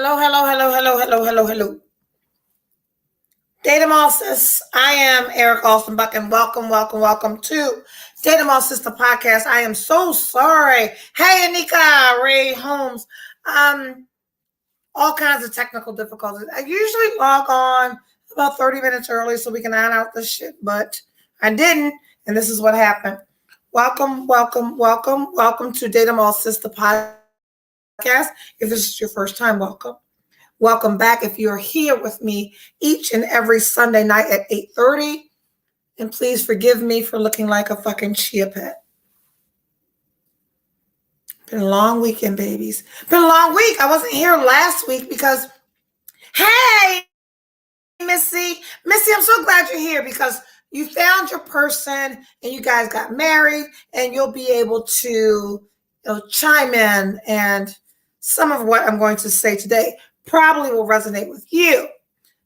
Hello, hello, hello, hello, hello, hello, hello. Data Mall Sis, I am Eric Alstonbuck, and welcome to Data Mall Sis, the podcast. I am so sorry. Hey, Anika, Ray Holmes. All kinds of technical difficulties. I usually log on about 30 minutes early so we can iron out this shit, but I didn't, and this is what happened. Welcome to Data Mall Sis, the podcast. If this is your first time, welcome. Welcome back if you're here with me each and every Sunday night at 8:30. And please forgive me for looking like a fucking chia pet. Been a long weekend, babies. Been a long week. I wasn't here last week because, hey, Missy, I'm so glad you're here because you found your person and you guys got married and you'll be able to chime in, and some of what I'm going to say today probably will resonate with you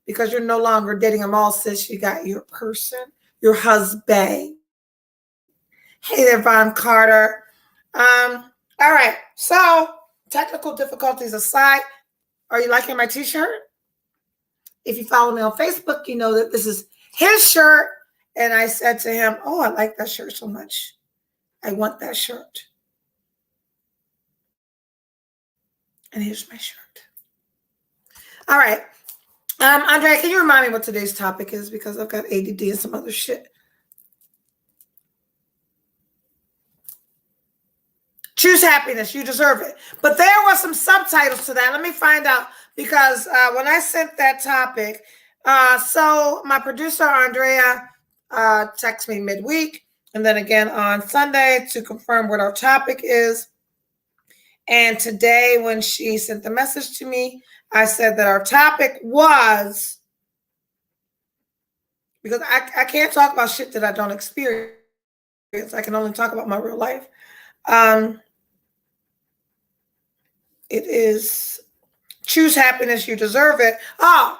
because you're no longer dating a mall sis. You got your person, your husband. Hey there, Von Carter. All right. So technical difficulties aside, are you liking my t-shirt? If you follow me on Facebook, you know that this is his shirt. And I said to him, oh, I like that shirt so much. I want that shirt. And here's my shirt. All right. Andrea, can you remind me what today's topic is? Because I've got ADD and some other shit. Choose happiness. You deserve it. But there were some subtitles to that. Let me find out. Because when I sent that topic, so my producer, Andrea, texted me midweek. And then again on Sunday to confirm what our topic is. And today when she sent the message to me, I said that our topic was, because I can't talk about shit that I don't experience. I can only talk about my real life. It is choose happiness, you deserve it. Oh,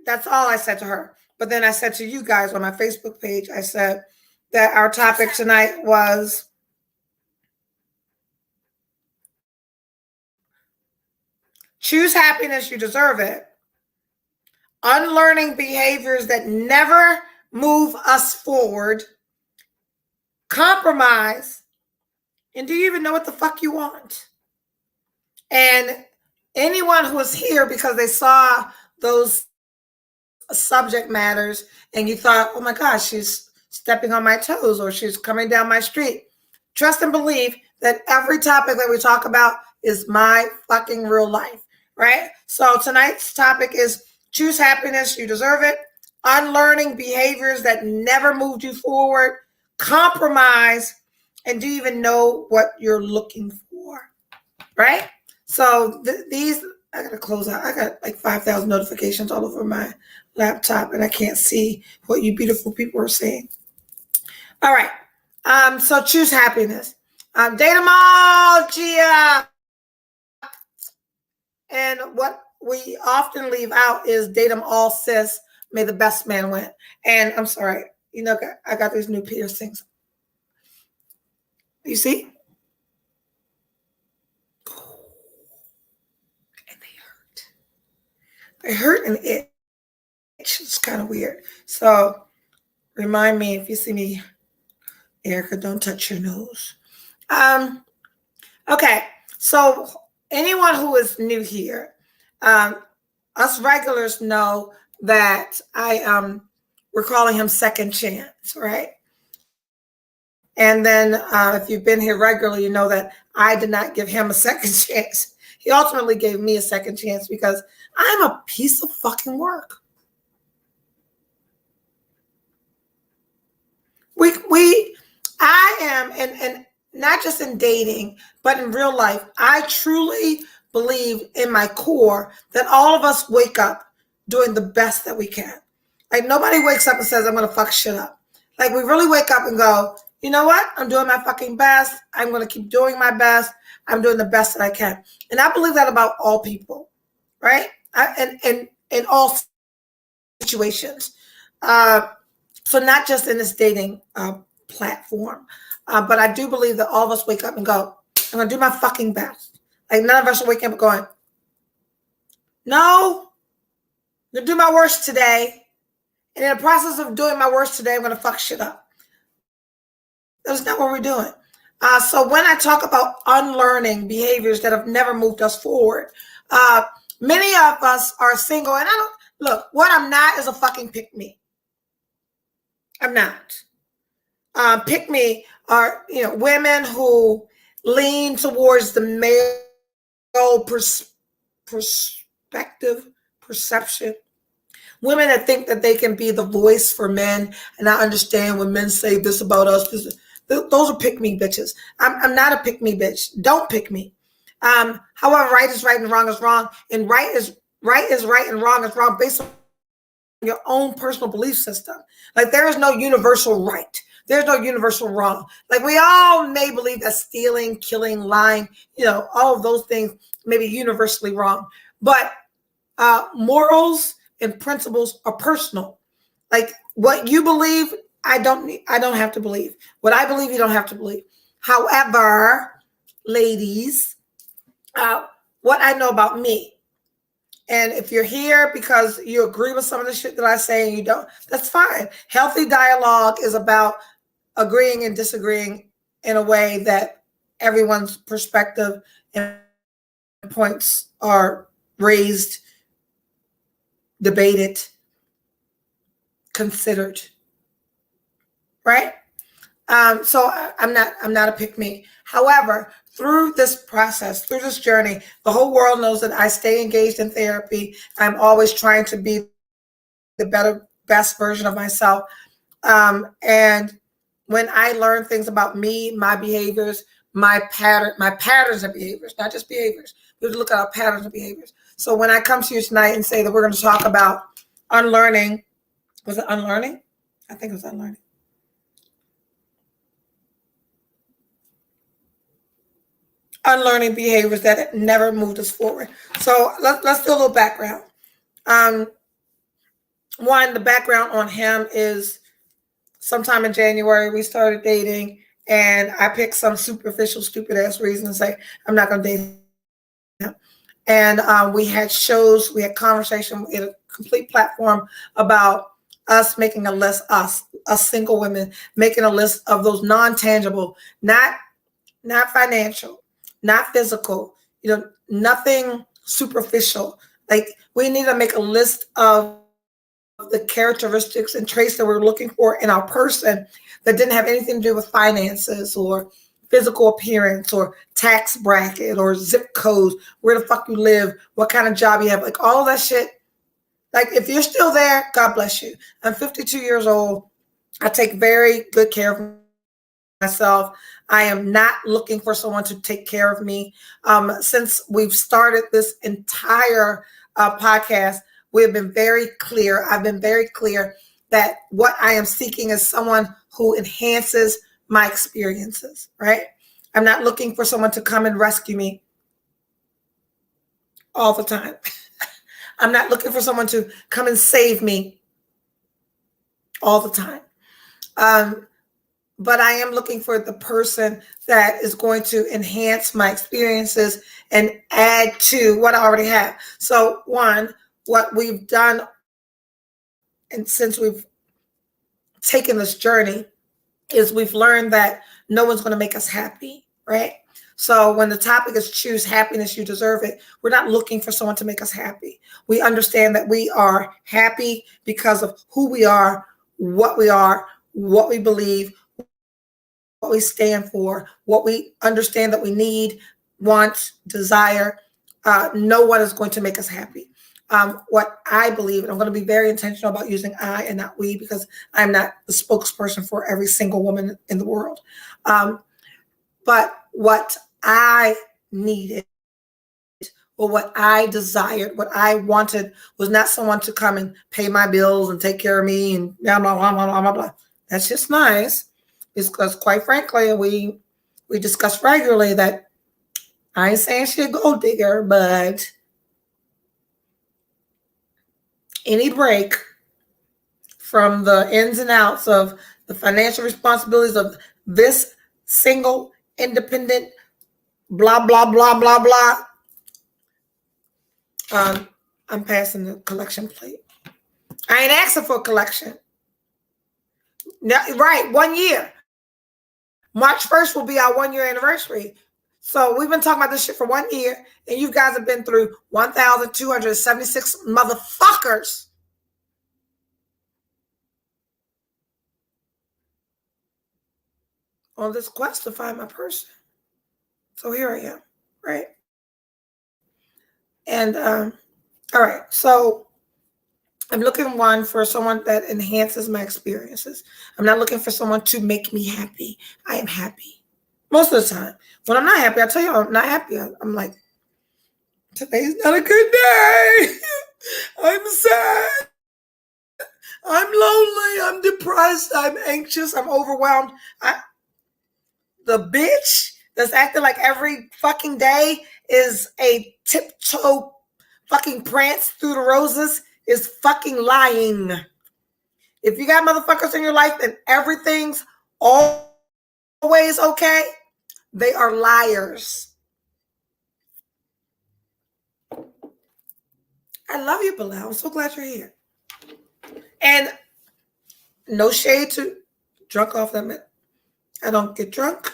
that's all I said to her. But then I said to you guys on my Facebook page, I said that our topic tonight was choose happiness, you deserve it. Unlearning behaviors that never move us forward. Compromise. And do you even know what the fuck you want? And anyone who is here because they saw those subject matters and you thought, oh my gosh, she's stepping on my toes or she's coming down my street. Trust and believe that every topic that we talk about is my fucking real life, right? So tonight's topic is choose happiness, you deserve it. Unlearning behaviors that never moved you forward. Compromise, and do you even know what you're looking for, right? So these, I got to close out. I got like 5,000 notifications all over my laptop and I can't see what you beautiful people are saying. All right. So choose happiness. Data Mall, Gia. And what we often leave out is Datum all sis, may the best man win. And I'm sorry, I got these new piercings. You see? And they hurt. They hurt and itch. It's kind of weird. So remind me if you see me, Erica, don't touch your nose. Okay. So anyone who is new here, us regulars know that we're calling him Second Chance, right? And then if you've been here regularly, you know that I did not give him a second chance. He ultimately gave me a second chance because I'm a piece of fucking work. I am, and not just in dating, but in real life, I truly believe in my core that all of us wake up doing the best that we can. Like nobody wakes up and says, I'm going to fuck shit up. Like we really wake up and go, you know what? I'm doing my fucking best. I'm going to keep doing my best. I'm doing the best that I can. And I believe that about all people, right? And in all situations. So not just in this dating platform, but I do believe that all of us wake up and go, I'm going to do my fucking best. Like none of us are waking up going, No, I'm going to do my worst today. And in the process of doing my worst today, I'm going to fuck shit up. That's not what we're doing. So when I talk about unlearning behaviors that have never moved us forward, many of us are single, and I don't look. What I'm not is a fucking pick me. I'm not. Pick me are women who lean towards the male perspective perception. Women that think that they can be the voice for men, and I understand when men say this about us. Those are pick me bitches. I'm not a pick me bitch. Don't pick me. However, right is right and wrong is wrong, and right is right and wrong is wrong based on your own personal belief system. Like there is no universal right. There's no universal wrong. Like we all may believe that stealing, killing, lying, all of those things may be universally wrong. But morals and principles are personal. Like what you believe, I don't have to believe. What I believe, you don't have to believe. However, ladies, what I know about me, and if you're here because you agree with some of the shit that I say and you don't, that's fine. Healthy dialogue is about agreeing and disagreeing in a way that everyone's perspective and points are raised, debated, considered. Right? So I'm not a pick me. However, through this process, through this journey, the whole world knows that I stay engaged in therapy. I'm always trying to be the best version of myself. And when I learn things about me, my behaviors, my patterns of behaviors, not just behaviors, we have to look at our patterns of behaviors. So when I come to you tonight and say that we're going to talk about unlearning, was it unlearning? I think it was unlearning. Unlearning behaviors that never moved us forward. So let's do a little background. One, the background on him is sometime in January, we started dating, and I picked some superficial, stupid ass reason to say, I'm not going to date him. And we had shows, we had conversation, we had a complete platform about us making a list, us single women, making a list of those non-tangible, not financial, not physical, nothing superficial. Like we need to make a list of the characteristics and traits that we're looking for in our person that didn't have anything to do with finances or physical appearance or tax bracket or zip codes, where the fuck you live, what kind of job you have, like all that shit. Like if you're still there, God bless you. I'm 52 years old. I take very good care of myself. I am not looking for someone to take care of me. Since we've started this entire podcast, we have been very clear. I've been very clear that what I am seeking is someone who enhances my experiences, right? I'm not looking for someone to come and rescue me all the time. I'm not looking for someone to come and save me all the time. But I am looking for the person that is going to enhance my experiences and add to what I already have. So one, what we've done, and since we've taken this journey, is we've learned that no one's going to make us happy, right? So when the topic is choose happiness, you deserve it, we're not looking for someone to make us happy. We understand that we are happy because of who we are, what we believe, what we stand for, what we understand that we need, want, desire. No one is going to make us happy. What I believe, and I'm going to be very intentional about using I and not we, because I'm not the spokesperson for every single woman in the world. But what I needed, or what I desired, what I wanted, was not someone to come and pay my bills and take care of me and blah, blah, blah, blah, blah, blah. That's just nice. It's because, quite frankly, we discuss regularly that I ain't saying she's a gold digger, but any break from the ins and outs of the financial responsibilities of this single, independent, blah, blah, blah, blah, blah, I'm passing the collection plate. I ain't asking for a collection. No, right, 1 year. March 1st will be our 1 year anniversary. So we've been talking about this shit for 1 year, and you guys have been through 1,276 motherfuckers on this quest to find my person. So here I am, right? And all right, so I'm looking for someone that enhances my experiences. I'm not looking for someone to make me happy. I am happy most of the time. When I'm not happy, I tell you I'm not happy. I'm like, today's not a good day. I'm sad. I'm lonely. I'm depressed. I'm anxious. I'm overwhelmed. The bitch that's acting like every fucking day is a tiptoe fucking prance through the roses is fucking lying. If you got motherfuckers in your life and everything's always okay, they are liars. I love you, Bilal. I'm so glad you're here. And no shade to drunk off that. I don't get drunk,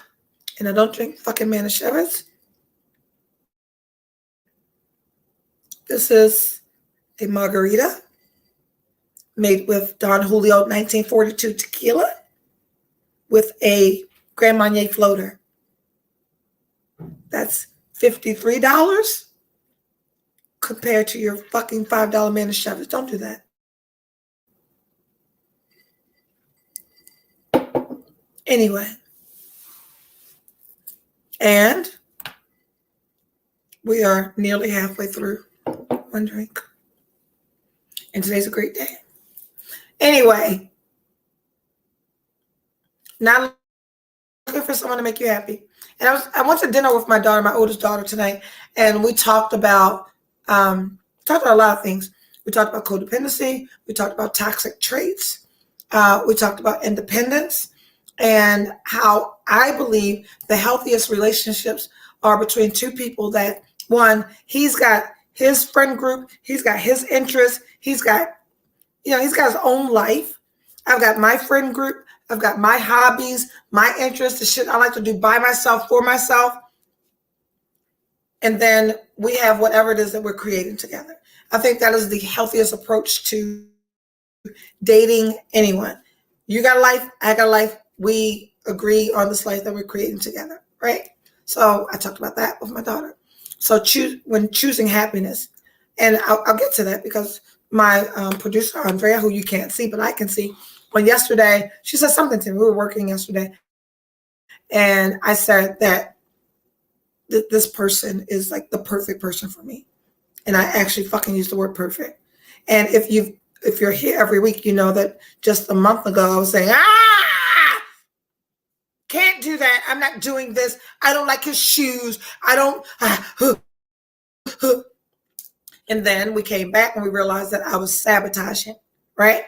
and I don't drink fucking Manischewitz. This is a margarita made with Don Julio 1942 tequila with a Grand Marnier floater. That's $53 compared to your fucking $5 Manischewitz. Don't do that. Anyway. And we are nearly halfway through one drink. And today's a great day. Anyway, not looking for someone to make you happy. And I went to dinner with my daughter, my oldest daughter, tonight, and we talked about a lot of things. We talked about codependency. We talked about toxic traits. We talked about independence and how I believe the healthiest relationships are between two people that, one, he's got his friend group, he's got his interests, he's got his own life. I've got my friend group, I've got my hobbies, my interests, the shit I like to do by myself, for myself. And then we have whatever it is that we're creating together. I think that is the healthiest approach to dating anyone. You got a life, I got a life. We agree on this life that we're creating together, right? So I talked about that with my daughter. So when choosing happiness, and I'll get to that because my producer, Andrea, who you can't see, but I can see, on yesterday, she said something to me. We were working yesterday. And I said that this person is like the perfect person for me. And I actually fucking used the word perfect. And if you're here every week, you know that just a month ago, I was saying, can't do that. I'm not doing this. I don't like his shoes. I don't. And then we came back and we realized that I was sabotaging, right?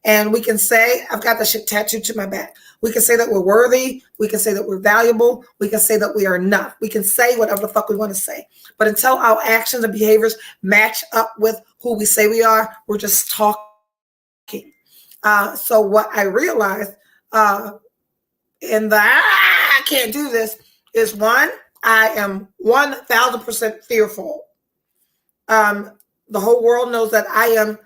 And we can say, I've got that shit tattooed to my back. We can say that we're worthy. We can say that we're valuable. We can say that we are enough. We can say whatever the fuck we want to say. But until our actions and behaviors match up with who we say we are, we're just talking. So what I realized in the I can't do this is, one, I am 1,000% fearful. The whole world knows that I am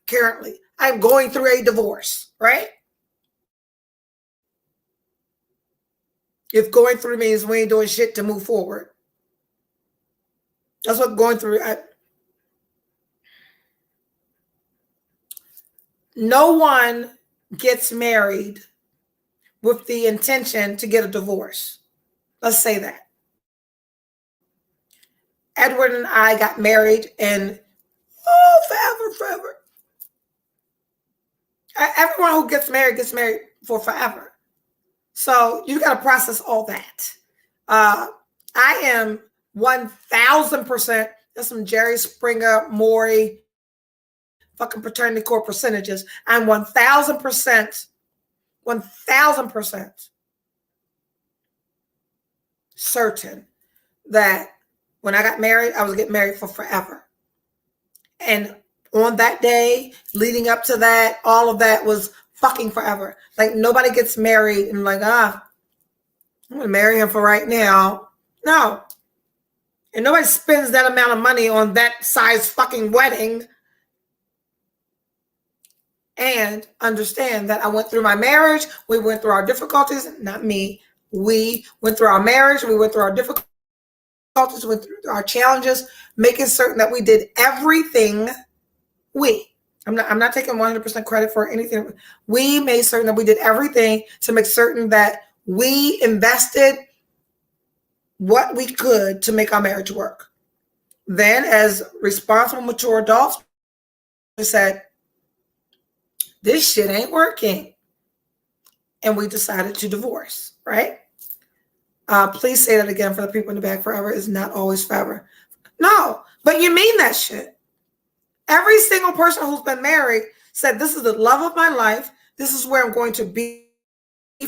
currently, I'm going through a divorce, right? If going through means we ain't doing shit to move forward. That's what going through. No one gets married with the intention to get a divorce. Let's say that. Edward and I got married and forever. Everyone who gets married for forever. So you got to process all that. I am 1,000%. That's some Jerry Springer, Maury, fucking fraternity core percentages. I'm 1,000% certain that When I got married, I was getting married for forever. And on that day, leading up to that, all of that was fucking forever. Like, nobody gets married and like, I'm gonna marry him for right now. No. And nobody spends that amount of money on that size fucking wedding. And understand that I went through my marriage. We went through our difficulties. Not me. We went through our marriage. We went through our difficulties. Went through our challenges, making certain that we did everything. I'm not taking 100% credit for anything. We made certain that we did everything to make certain that we invested what we could to make our marriage work. Then, as responsible, mature adults, we said, this shit ain't working. And we decided to divorce, right? Please say that again for the people in the back. Forever is not always forever. No, but you mean that shit. Every single person who's been married said, this is the love of my life. This is where I'm going to be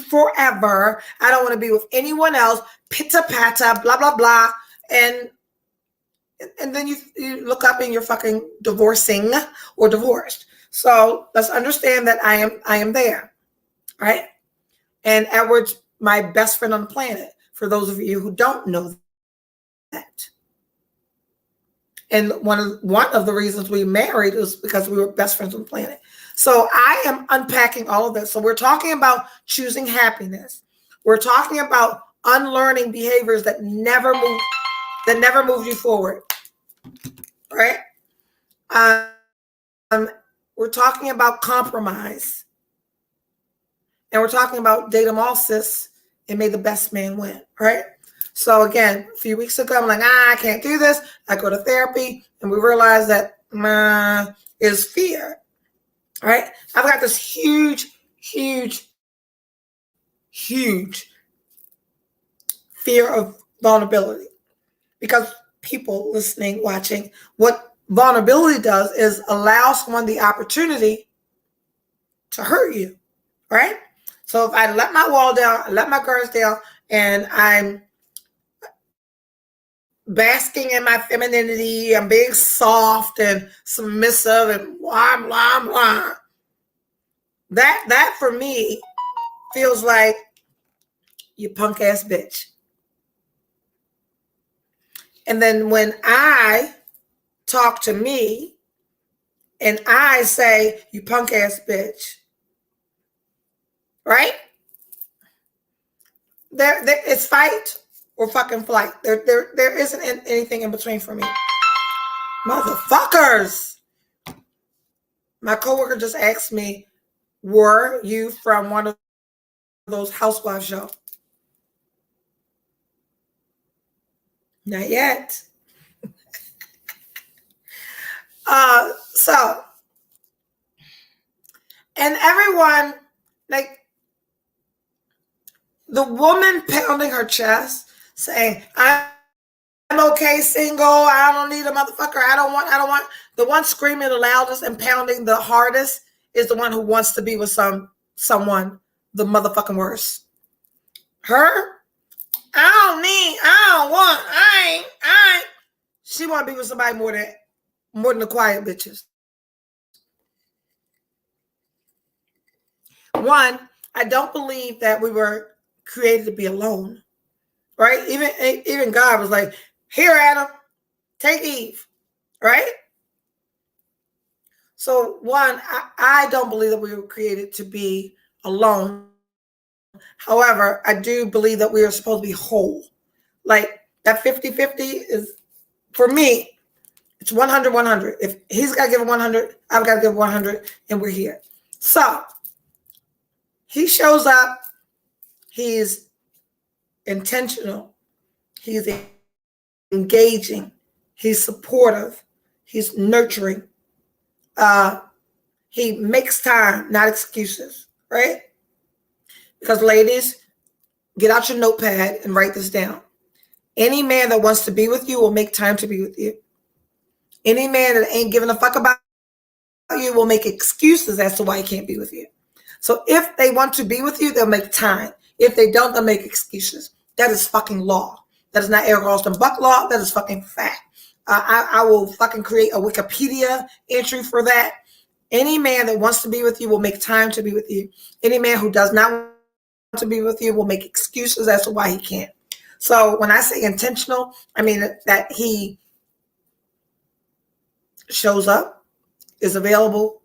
forever. I don't want to be with anyone else. Pitta patta, blah, blah, blah. And then you look up and you're fucking divorcing or divorced. So let's understand that I am there, right? And Edward's my best friend on the planet, for those of you who don't know that. And one of the reasons we married was because we were best friends on the planet. So I am unpacking all of this. So we're talking about choosing happiness. We're talking about unlearning behaviors that never moved you forward, right? We're talking about compromise. And we're talking about date them all, sis, and may the best man win, right? So again, a few weeks ago, I'm like, I can't do this. I go to therapy, and we realize that is fear, right? I've got this huge fear of vulnerability, because people listening, watching, what vulnerability does is allow someone the opportunity to hurt you, right? So if I let my wall down, I let my guards down, and I'm basking in my femininity, I'm being soft and submissive and blah, blah, blah. That for me feels like you punk ass bitch. And then when I talk to me and I say, you punk ass bitch, right? There it's fight or fucking flight. There isn't anything in between for me. Motherfuckers. My coworker just asked me, were you from one of those housewife shows? Not yet. So, and everyone, like, the woman pounding her chest saying, I'm okay single, I don't need a motherfucker, I don't want, the one screaming the loudest and pounding the hardest is the one who wants to be with someone the motherfucking worst. Her, she want to be with somebody more than the quiet bitches. One, I don't believe that we were created to be alone, right? Even God was like, here, Adam, take Eve, right? So one, I don't believe that we were created to be alone. However, I do believe that we are supposed to be whole. Like that 50-50 is, for me, it's 100-100. If he's got to give 100, I've got to give 100, and we're here. So he shows up. He's intentional. He's engaging. He's supportive. He's nurturing. He makes time, not excuses, right? Because ladies, get out your notepad and write this down. Any man that wants to be with you will make time to be with you. Any man that ain't giving a fuck about you will make excuses as to why he can't be with you. So if they want to be with you, they'll make time. If they don't, they'll make excuses. That is fucking law. That is not Eric Austin Buck law. That is fucking fact. I will fucking create a Wikipedia entry for that. Any man that wants to be with you will make time to be with you. Any man who does not want to be with you will make excuses as to why he can't. So when I say intentional, I mean that he shows up, is available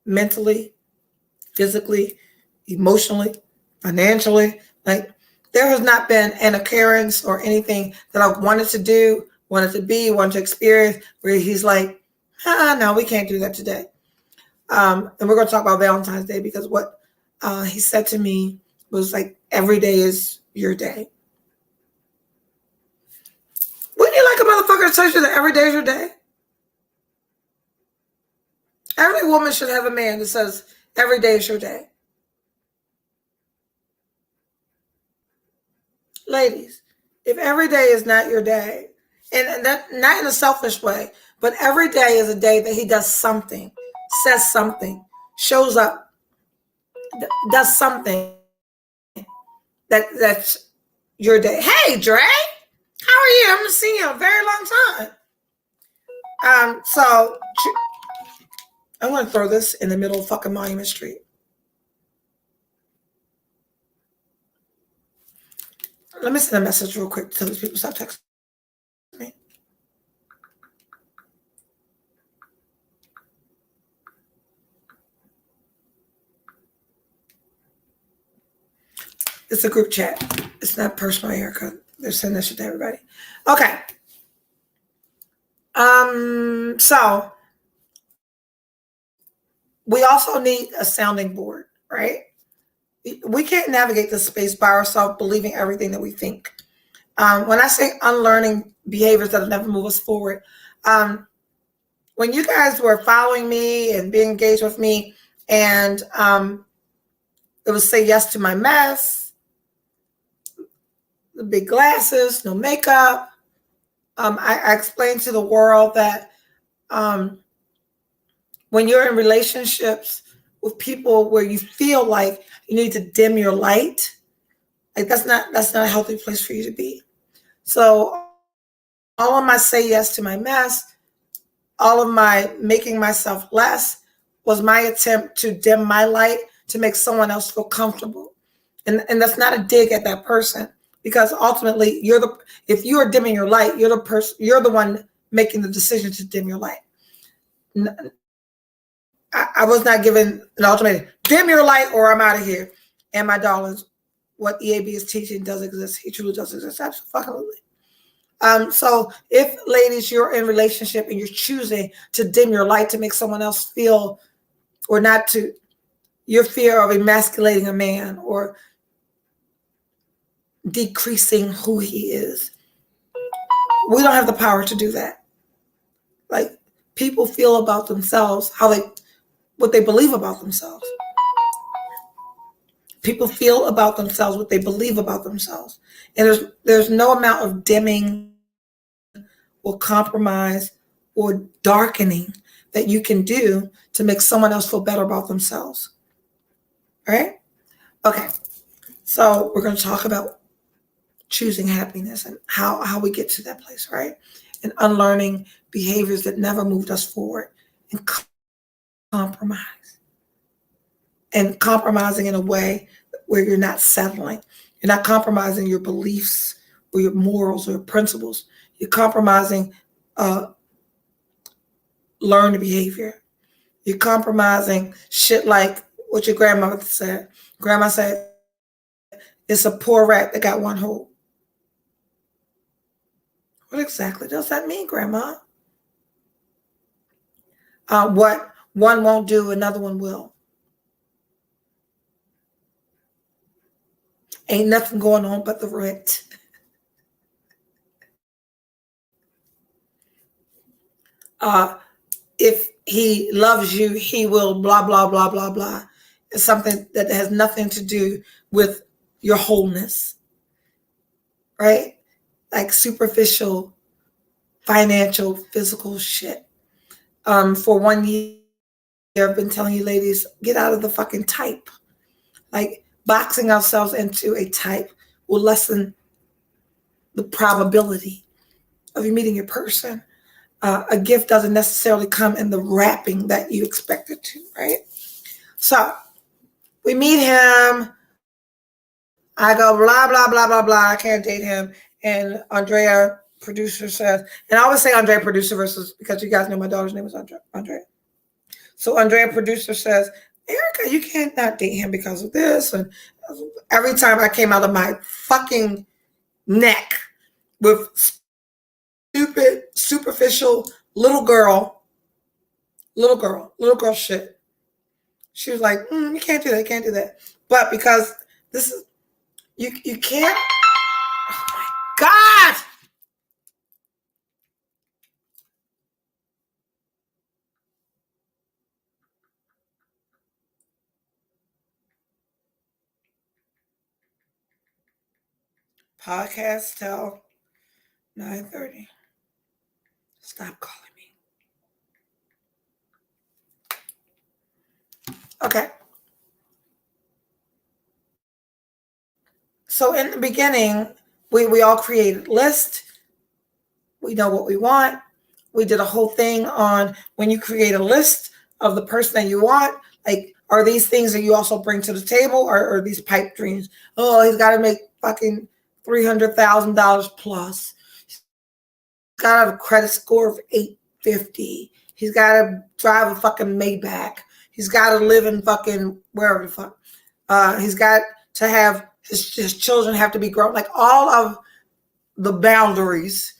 mentally, physically, emotionally, financially. Like, there has not been an occurrence or anything that I've wanted to do, wanted to be, wanted to experience where he's like, no, we can't do that today. And we're going to talk about Valentine's Day, because what he said to me was like, every day is your day. Wouldn't you like a motherfucker to tell you that every day is your day? Every woman should have a man that says, every day is your day. Ladies, if every day is not your day, and that not in a selfish way, but every day is a day that he does something, says something, shows up, does something that's your day. Hey, Dre, how are you? I haven't seen you in a very long time. So I'm going to throw this in the middle of fucking Monument Street. Let me send a message real quick to these people. Stop texting me. It's a group chat. It's not personal, Erica. They're sending this shit to everybody. Okay. So we also need a sounding board, right? We can't navigate this space by ourselves, believing everything that we think. When I say unlearning behaviors that'll never move us forward, when you guys were following me and being engaged with me, and it was say yes to my mess, the big glasses, no makeup. I explained to the world that when you're in relationships with people where you feel like you need to dim your light, like that's not a healthy place for you to be. So all of my say yes to my mess, all of my making myself less was my attempt to dim my light to make someone else feel comfortable. And that's not a dig at that person, because ultimately if you are dimming your light, you're the one making the decision to dim your light. I was not given an ultimatum, dim your light or I'm out of here. And my darlings, what EAB is teaching does exist. He truly does exist. Absolutely. So if, ladies, you're in a relationship and you're choosing to dim your light to make someone else feel, or not to, your fear of emasculating a man or decreasing who he is, we don't have the power to do that. Like, people feel about themselves what they believe about themselves. People feel about themselves what they believe about themselves. And there's no amount of dimming or compromise or darkening that you can do to make someone else feel better about themselves. All right? Okay. So we're going to talk about choosing happiness and how we get to that place, right? And unlearning behaviors that never moved us forward, and compromise. And compromising in a way where you're not settling. You're not compromising your beliefs or your morals or your principles. You're compromising learned behavior. You're compromising shit like what your grandmother said. Grandma said, it's a poor rat that got one hole. What exactly does that mean, Grandma? What one won't do, another one will. Ain't nothing going on but the rent. If he loves you, he will blah, blah, blah, blah, blah. It's something that has nothing to do with your wholeness, right? Like superficial, financial, physical shit. For 1 year, I've been telling you ladies, get out of the fucking type. Like, boxing ourselves into a type will lessen the probability of you meeting your person. A gift doesn't necessarily come in the wrapping that you expect it to, right? So we meet him. I go, blah, blah, blah, blah, blah. I can't date him. And Andrea, producer, says, and I always say Andrea, producer, versus, because you guys know my daughter's name is Andrea. So Andrea, producer, says, Erica, you can't not date him because of this. And every time I came out of my fucking neck with stupid, superficial little girl shit, she was like, you can't do that, can't do that. But because this is, you can't, oh my God. Podcast till 9:30. Stop calling me. Okay. So in the beginning, we all created lists. We know what we want. We did a whole thing on when you create a list of the person that you want, like, are these things that you also bring to the table, or are these pipe dreams? Oh, he's got to make fucking $300,000 plus. He's got to have a credit score of 850. He's got to drive a fucking Maybach. He's got to live in fucking wherever the fuck. He's got to have his children have to be grown. Like, all of the boundaries,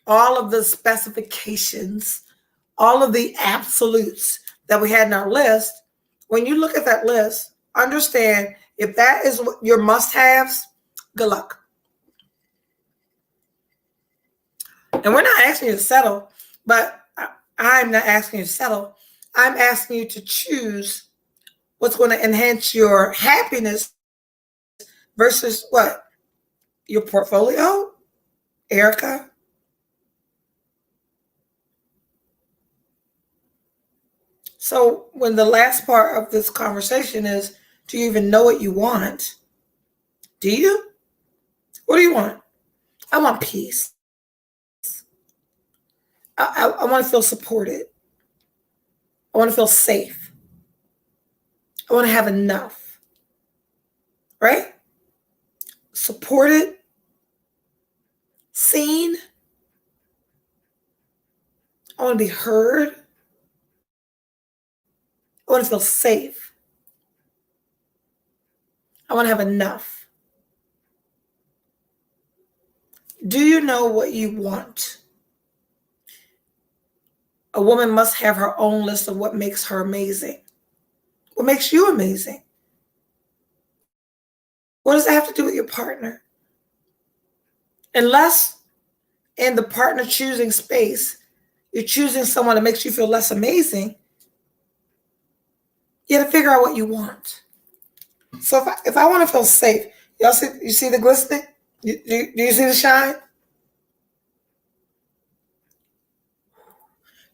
all of the specifications, all of the absolutes that we had in our list. When you look at that list, understand, if that is what your must-haves, good luck. And we're not asking you to settle, but I'm not asking you to settle. I'm asking you to choose what's going to enhance your happiness versus what? Your portfolio, Erica? So when the last part of this conversation is, do you even know what you want? Do you? What do you want? I want peace. I want to feel supported. I want to feel safe. I want to have enough. Right? Supported. Seen. I want to be heard. I want to feel safe. I want to have enough. Do you know what you want? A woman must have her own list of what makes her amazing. What makes you amazing? What does that have to do with your partner? Unless in the partner choosing space, you're choosing someone that makes you feel less amazing, you got to figure out what you want. So if I want to feel safe, y'all see, you see the glistening? Do you see the shine?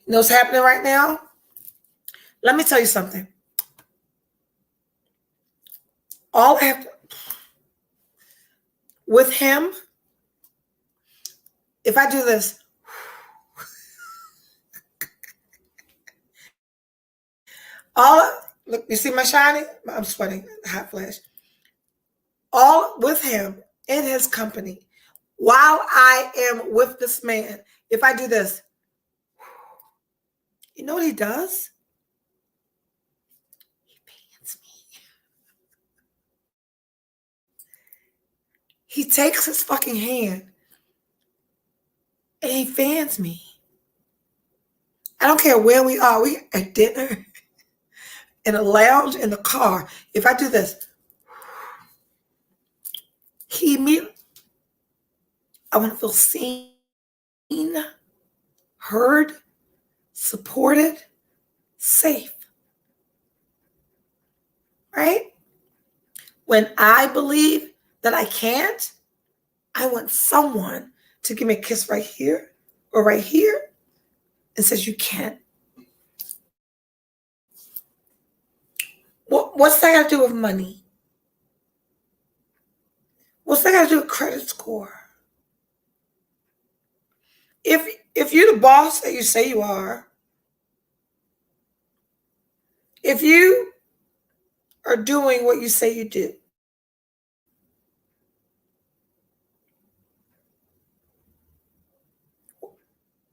You know what's happening right now? Let me tell you something. All I have to, with him, if I do this, look, you see my shining? I'm sweating, hot flash. All with him in his company, while I am with this man, if I do this, you know what he does? He fans me. He takes his fucking hand and he fans me. I don't care where we are. We at dinner, in a lounge, in the car. If I do this, I want to feel seen, heard, supported, safe. Right? When I believe that I can't, I want someone to give me a kiss right here or right here and says you can't. What's that got to do with money? What's that got to do with credit score? If you're the boss that you say you are, if you are doing what you say you do,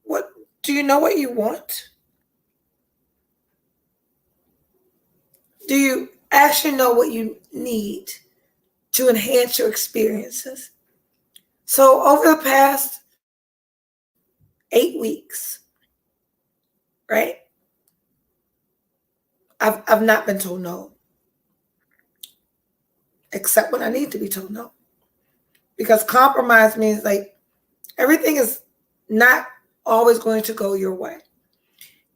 what do you know what you want? Do you actually know what you need to enhance your experiences? So over the past 8 weeks, right? I've not been told no, except when I need to be told no. Because compromise means like everything is not always going to go your way.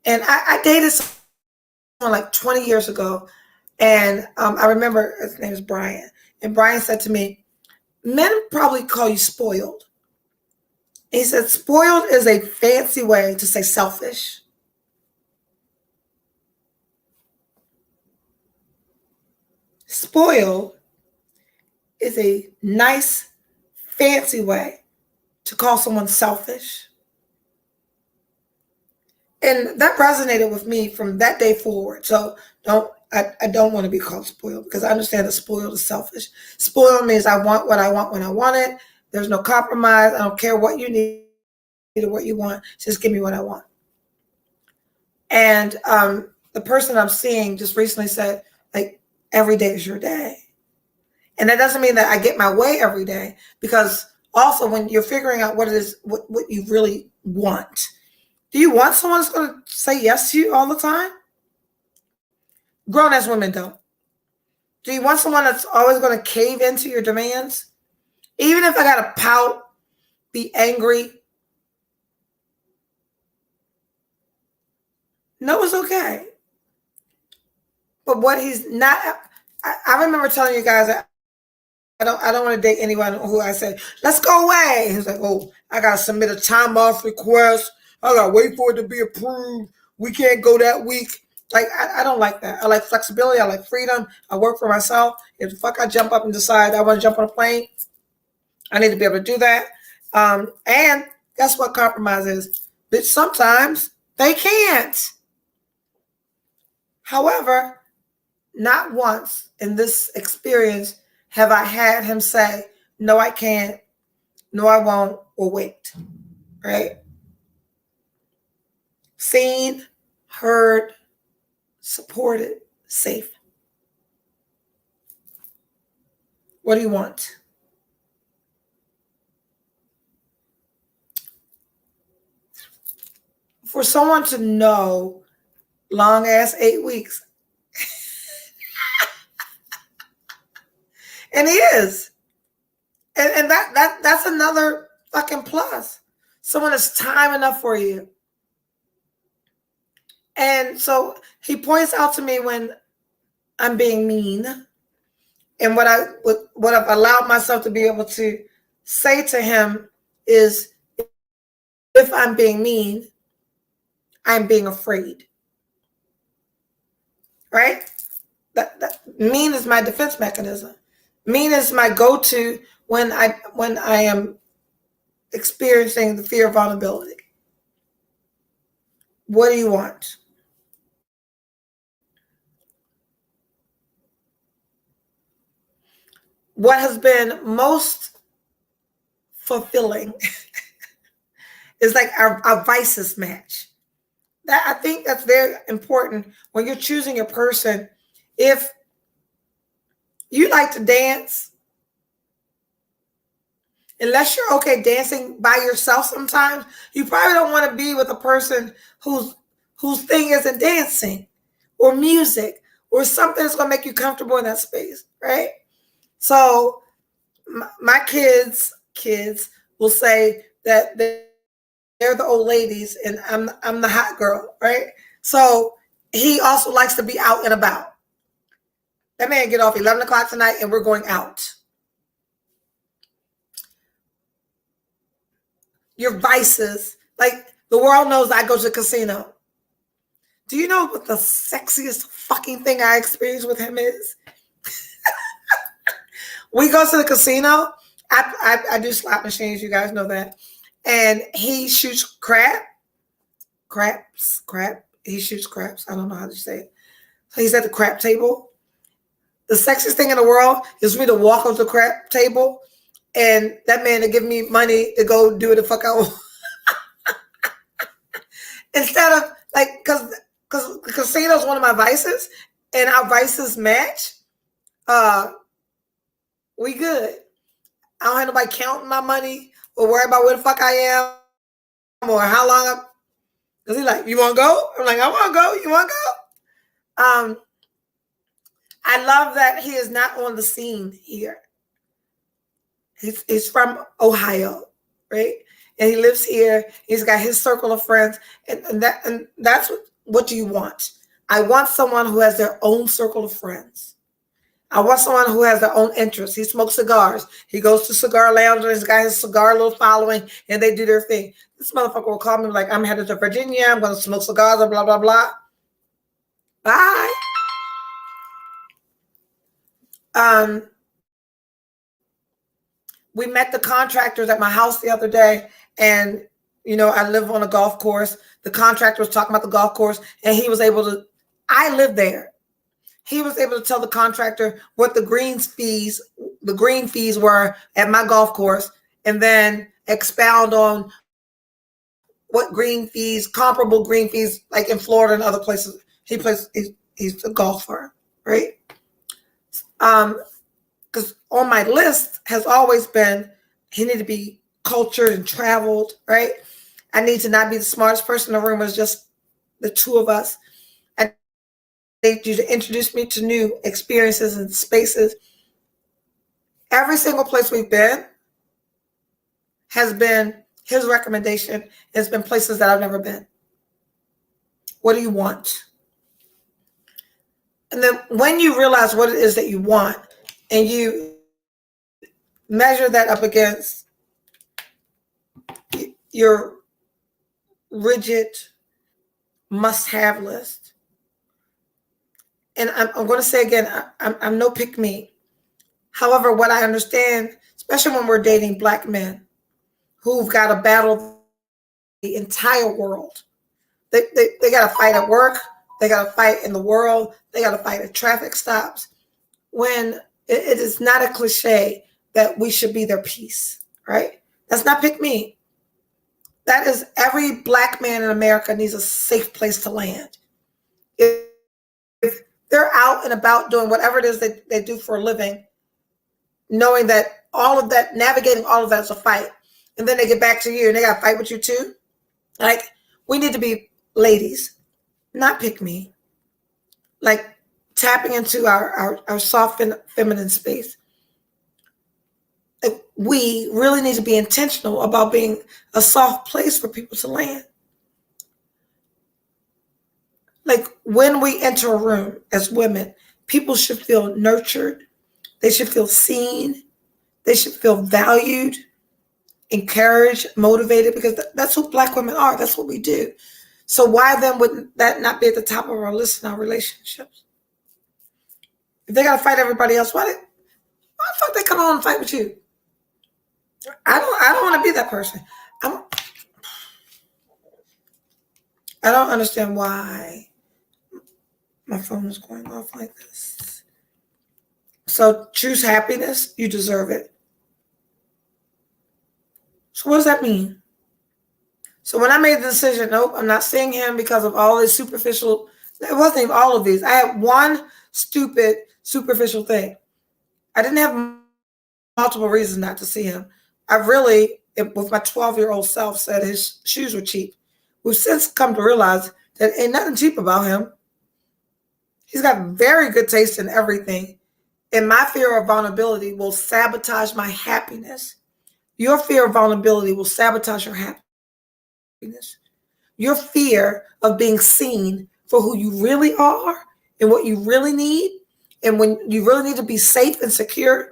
And I dated someone like 20 years ago, and I remember his name is Brian. And Brian said to me, men probably call you spoiled. He said, spoiled is a fancy way to say selfish. Spoiled is a nice, fancy way to call someone selfish. And that resonated with me from that day forward. So I don't want to be called spoiled, because I understand that spoiled is selfish. Spoiled means I want what I want when I want it. There's no compromise. I don't care what you need or what you want. Just give me what I want. And the person I'm seeing just recently said, like, every day is your day. And that doesn't mean that I get my way every day, because also when you're figuring out what it is, what you really want, do you want someone that's going to say yes to you all the time? Grown-ass women don't. Do you want someone that's always going to cave into your demands? Even if I got to pout, be angry, no, it's okay. But what he's not, I remember telling you guys that I don't want to date anyone who I said, let's go away. He's like, oh, I got to submit a time off request. I got to wait for it to be approved. We can't go that week. Like, I don't like that. I like flexibility. I like freedom. I work for myself. If the fuck I jump up and decide I want to jump on a plane, I need to be able to do that. And guess what compromise is? But sometimes they can't. However, not once in this experience have I had him say, no, I can't, no, I won't, or wait, right? Seen, heard, supported, safe. What do you want? For someone to know long ass 8 weeks, and he is. And that's another fucking plus. Someone that's time enough for you. And so he points out to me when I'm being mean, and what I've allowed myself to be able to say to him is, if I'm being mean, I'm being afraid. Right? That mean is my defense mechanism. Mean is my go-to when I am experiencing the fear of vulnerability. What do you want? What has been most fulfilling is like our vices match. That, I think that's very important when you're choosing a person. If you like to dance, unless you're okay dancing by yourself sometimes, you probably don't want to be with a person whose thing isn't dancing or music or something that's going to make you comfortable in that space, right? So my kids will say that they're the old ladies and I'm the hot girl, right? So he also likes to be out and about. That man get off 11 o'clock tonight and we're going out. Your vices, like the world knows I go to the casino. Do you know what the sexiest fucking thing I experience with him is? We go to the casino. I do slot machines. You guys know that. and he shoots craps. He shoots craps. I don't know how to say it. So he's at the crap table. The sexiest thing in the world is for me to walk up to the crap table and that man to give me money to go do what the fuck I want. Instead of like, because the casino is one of my vices and our vices match, we good. I don't have nobody counting my money or worry about where the fuck I am or how long. Because he's like, you want to go? I'm like, I want to go. You want to go? I love that he is not on the scene here. He's from Ohio, right? And he lives here. He's got his circle of friends. And that's what do you want? I want someone who has their own circle of friends. I want someone who has their own interests. He smokes cigars. He goes to cigar lounge and he's got his cigar little following and they do their thing. This motherfucker will call me like, I'm headed to Virginia. I'm going to smoke cigars and blah, blah, blah. Bye. We met the contractors at my house the other day, and I live on a golf course. The contractor was talking about the golf course, and he was able to. I live there. He was able to tell the contractor what the green fees were at my golf course, and then expound on what comparable green fees, like in Florida and other places. He's a golfer, right? Because on my list has always been he need to be cultured and traveled, right? I need to not be the smartest person in the room. It's just the two of us. I need you to introduce me to new experiences and spaces. Every single place we've been has been his recommendation. Has been places that I've never been. What do you want? And then when you realize what it is that you want and you measure that up against your rigid must-have list. And I'm going to say again, I'm no pick me. However, what I understand, especially when we're dating Black men who've got to battle the entire world. They got to fight at work. They got to fight in the world. They got to fight at traffic stops. When it is not a cliche that we should be their peace, right? That's not pick me. That is every Black man in America needs a safe place to land. If they're out and about doing whatever it is that they do for a living, knowing that all of that, navigating all of that is a fight, and then they get back to you and they got to fight with you too. Like, we need to be ladies, not pick me. Like, tapping into our soft and feminine space. We really need to be intentional about being a soft place for people to land. Like, when we enter a room as women, people should feel nurtured. They should feel seen. They should feel valued, encouraged, motivated, because that's who Black women are. That's what we do. So why then would that not be at the top of our list in our relationships? If they got to fight everybody else, why the fuck they come on and fight with you? I don't want to be that person. I don't understand why my phone is going off like this. So choose happiness. You deserve it. So what does that mean? So when I made the decision, nope, I'm not seeing him because of all this superficial. It wasn't even all of these. I had one stupid superficial thing. I didn't have multiple reasons not to see him. I really, with my 12-year-old self, said his shoes were cheap. We've since come to realize that ain't nothing cheap about him. He's got very good taste in everything. And my fear of vulnerability will sabotage my happiness. Your fear of vulnerability will sabotage your happiness. Your fear of being seen for who you really are and what you really need, and when you really need to be safe and secure,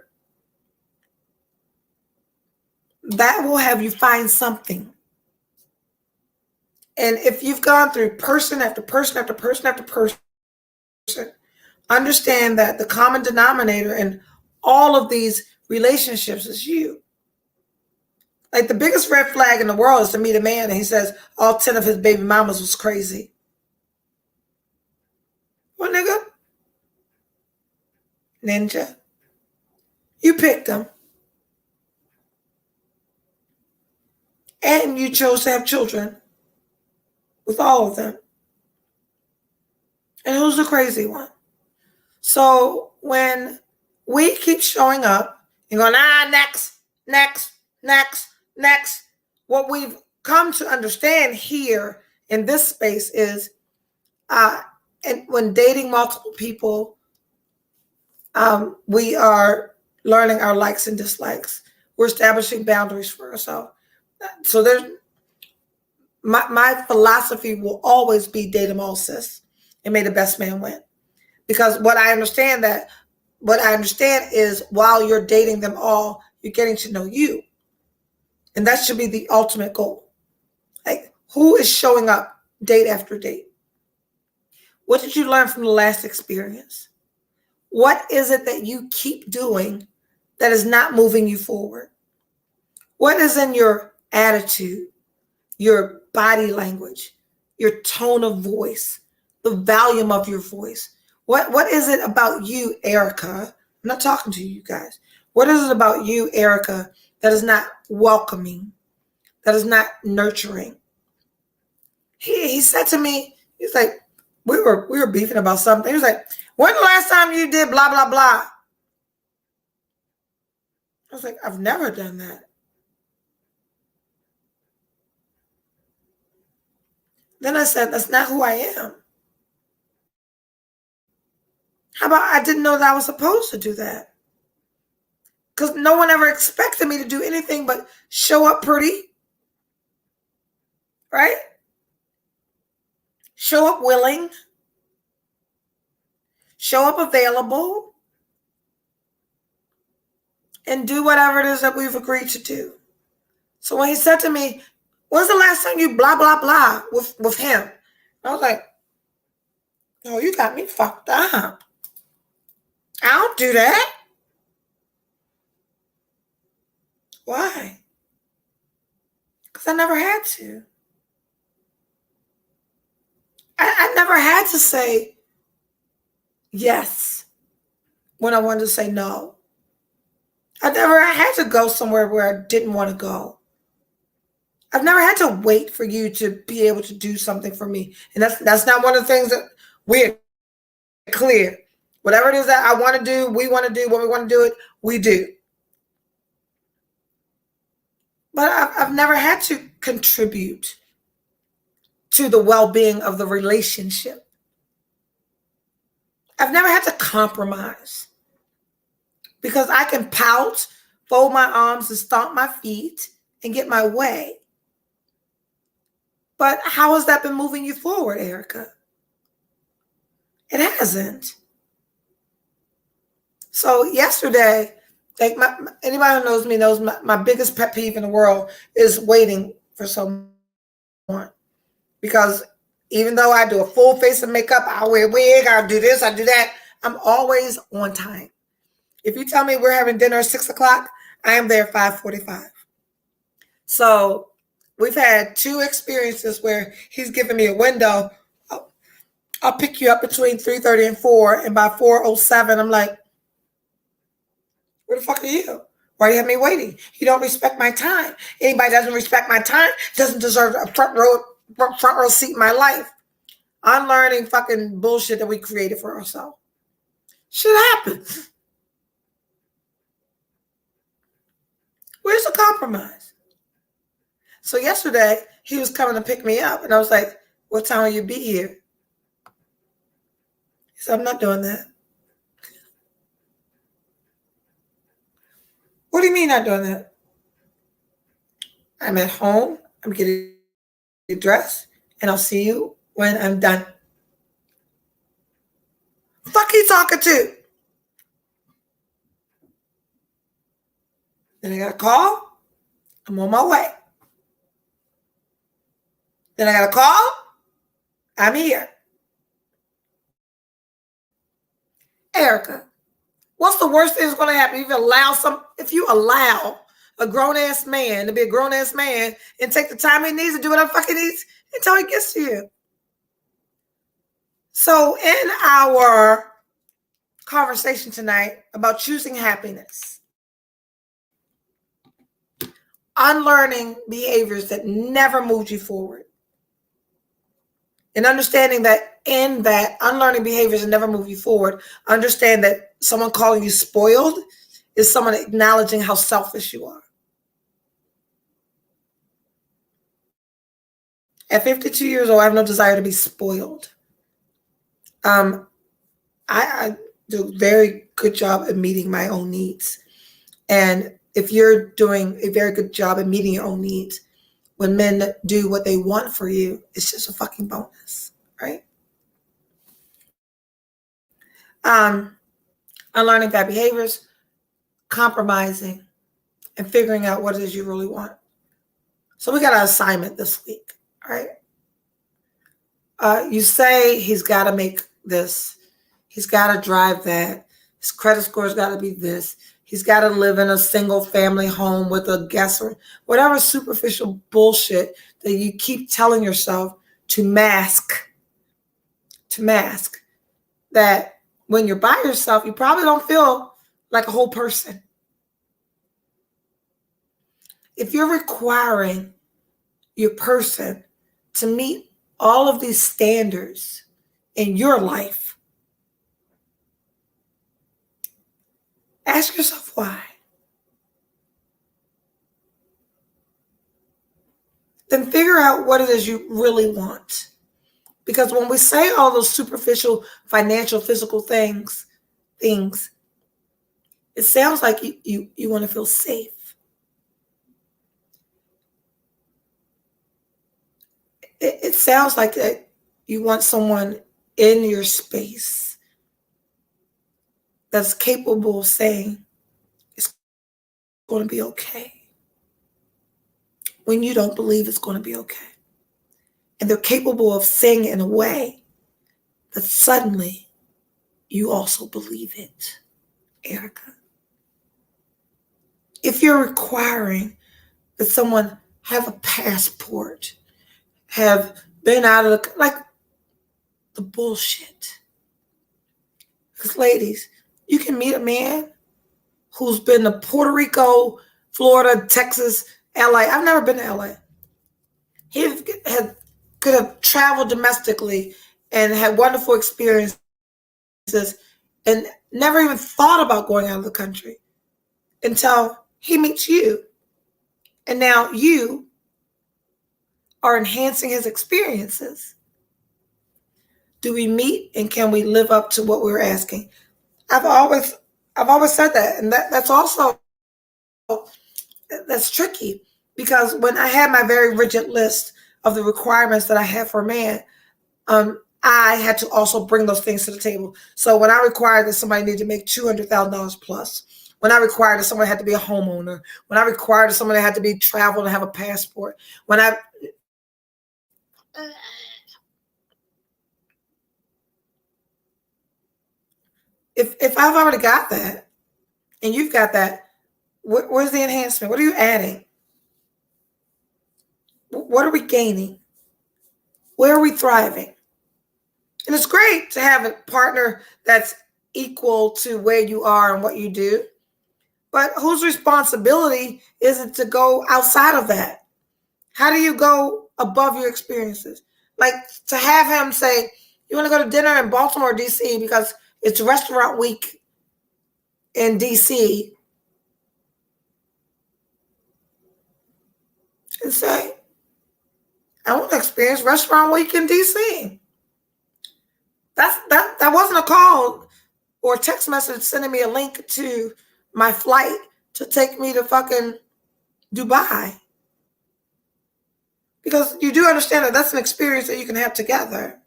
that will have you find something. And if you've gone through person after person after person after person, understand that the common denominator in all of these relationships is you. Like the biggest red flag in the world is to meet a man and he says all 10 of his baby mamas was crazy. Well, nigga, ninja, you picked them. And you chose to have children with all of them. And who's the crazy one? So when we keep showing up and going, next, next, next, next, what we've come to understand here in this space is, and when dating multiple people, we are learning our likes and dislikes. We're establishing boundaries for ourselves. So there's my philosophy will always be date them all, sis, and may the best man win. Because what I understand is while you're dating them all, you're getting to know you. And that should be the ultimate goal. Like, who is showing up date after date? What did you learn from the last experience? What is it that you keep doing that is not moving you forward? What is in your attitude, your body language, your tone of voice, the volume of your voice? What is it about you, Erica? I'm not talking to you guys. What is it about you, Erica, that is not welcoming, that is not nurturing? He said to me, he's like, we were beefing about something. He was like, when the last time you did blah, blah, blah? I was like, I've never done that. Then I said, that's not who I am. How about I didn't know that I was supposed to do that? Because no one ever expected me to do anything but show up pretty, right? Show up willing, show up available, and do whatever it is that we've agreed to do. So when he said to me, when's the last time you blah, blah, blah with him? I was like, oh, you got me fucked up. I don't do that. Why? Because I never had to. I never had to say yes when I wanted to say no. I never had to go somewhere where I didn't want to go. I've never had to wait for you to be able to do something for me. And that's not one of the things that we're clear. Whatever it is that I want to do, we want to do, when we want to do it, we do. But I've never had to contribute to the well-being of the relationship. I've never had to compromise because I can pout, fold my arms, and stomp my feet and get my way. But how has that been moving you forward, Erica? It hasn't. So yesterday, like anybody who knows me knows my biggest pet peeve in the world is waiting for someone. Because even though I do a full face of makeup, I wear a wig, I do this, I do that, I'm always on time. If you tell me we're having dinner at 6 o'clock, I am there at 5:45. So we've had 2 experiences where he's given me a window. I'll pick you up between 3:30 and 4, and by 4:07, I'm like, where the fuck are you? Why do you have me waiting? You don't respect my time. Anybody doesn't respect my time doesn't deserve a front row seat in my life. Unlearning fucking bullshit that we created for ourselves. Shit happens. Where's the compromise? So yesterday, he was coming to pick me up, and I was like, what time will you be here? He said, I'm not doing that. What do you mean not doing that? I'm at home, I'm getting dressed, and I'll see you when I'm done. Fuck he talking to? Then I got a call. I'm on my way. Then I got a call. I'm here. Erica, what's the worst thing that's going to happen if you allow a grown-ass man to be a grown-ass man and take the time he needs to do whatever fuck he needs until he gets to you. So in our conversation tonight about choosing happiness, unlearning behaviors that never moved you forward, and understanding that in that unlearning behaviors that never move you forward, understand that someone calling you spoiled is someone acknowledging how selfish you are. At 52 years old, I have no desire to be spoiled. I do a very good job at meeting my own needs. And if you're doing a very good job at meeting your own needs, when men do what they want for you, it's just a fucking bonus, right? Unlearning bad behaviors, compromising, and figuring out what it is you really want. So we got an assignment this week, right? You say he's got to make this. He's got to drive that. His credit score's got to be this. He's got to live in a single family home with a guest or whatever superficial bullshit that you keep telling yourself to mask that when you're by yourself, you probably don't feel like a whole person. If you're requiring your person to meet all of these standards in your life, ask yourself why. Then figure out what it is you really want. Because when we say all those superficial financial, physical things, it sounds like you want to feel safe. It sounds like that you want someone in your space that's capable of saying it's going to be okay when you don't believe it's going to be okay. And they're capable of saying it in a way that suddenly you also believe it, Erica. If you're requiring that someone have a passport, have been out of the bullshit. Because ladies, you can meet a man who's been to Puerto Rico, Florida, Texas, LA. I've never been to LA. He could have traveled domestically and had wonderful experiences and never even thought about going out of the country until he meets you. And now you are enhancing his experiences. Do we meet and can we live up to what we were asking? I've always said that, and that's tricky because when I had my very rigid list of the requirements that I have for a man, I had to also bring those things to the table. So when I required that somebody needed to make $200,000 plus, when I required that somebody had to be a homeowner, when I required that somebody had to be traveled and have a passport, if I've already got that and you've got that, where's the enhancement? What are you adding? What are we gaining? Where are we thriving? And it's great to have a partner that's equal to where you are and what you do. But whose responsibility is it to go outside of that? How do you go above your experiences? Like to have him say, you want to go to dinner in Baltimore, D.C. because it's restaurant week in D.C. and say, I want to experience restaurant week in D.C. That wasn't a call or a text message sending me a link to my flight to take me to fucking Dubai. Because you do understand that that's an experience that you can have together.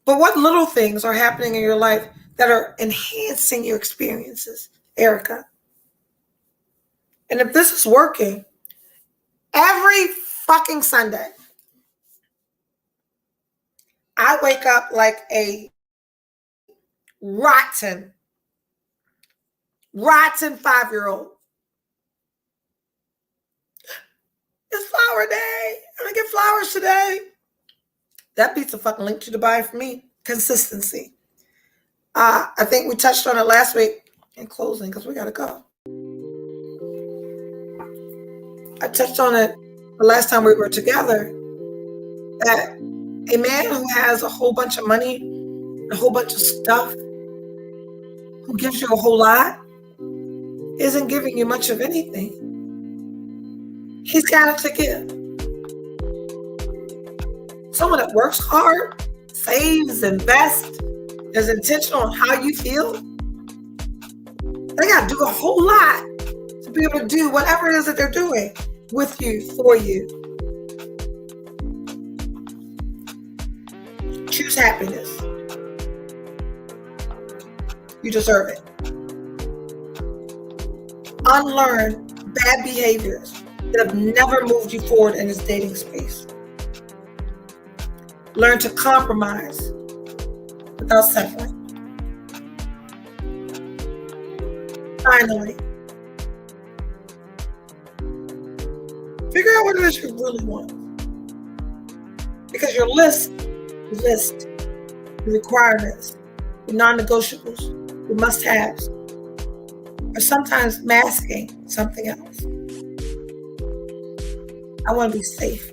But what little things are happening in your life that are enhancing your experiences, Erica? And if this is working, every fucking Sunday, I wake up like a rotten 5-year-old. It's flower day. I'm gonna get flowers today. That beats a fucking link to Dubai for me. Consistency. I think we touched on it last week in closing because we gotta go. I touched on it the last time we were together that a man who has a whole bunch of money, a whole bunch of stuff, who gives you a whole lot, isn't giving you much of anything. He's got it to give. Someone that works hard, saves, invests, is intentional on how you feel, they got to do a whole lot to be able to do whatever it is that they're doing with you, for you. Choose happiness. You deserve it. Unlearn bad behaviors that have never moved you forward in this dating space. Learn to compromise without settling. Finally, figure out what it is you really want. Because your list, the requirements, the non-negotiables, the must-haves, are sometimes masking something else. I want to be safe.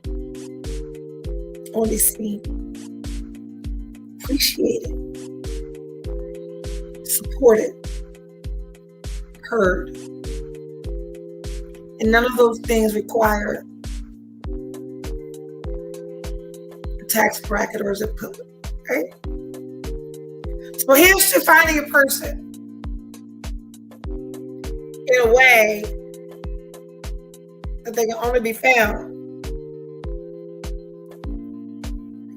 I want to be seen, appreciated, supported, heard. And none of those things require a tax bracket or a zip code, right? So here's to finding a person in a way that they can only be found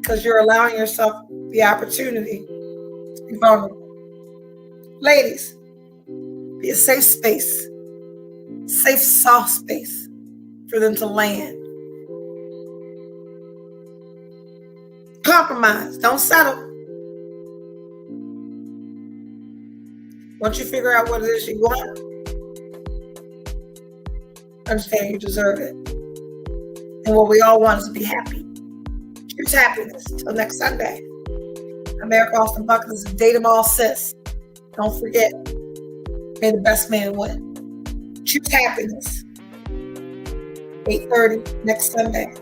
because you're allowing yourself the opportunity to be vulnerable. Ladies, be a safe space, safe, soft space for them to land. Compromise, don't settle. Once you figure out what it is you want, understand you deserve it. And what we all want is to be happy. Choose happiness. Till next Sunday. I'm Eric Austin Buck. This is Date 'em All Sis. Don't forget, may the best man win. Choose happiness. 8:30 next Sunday.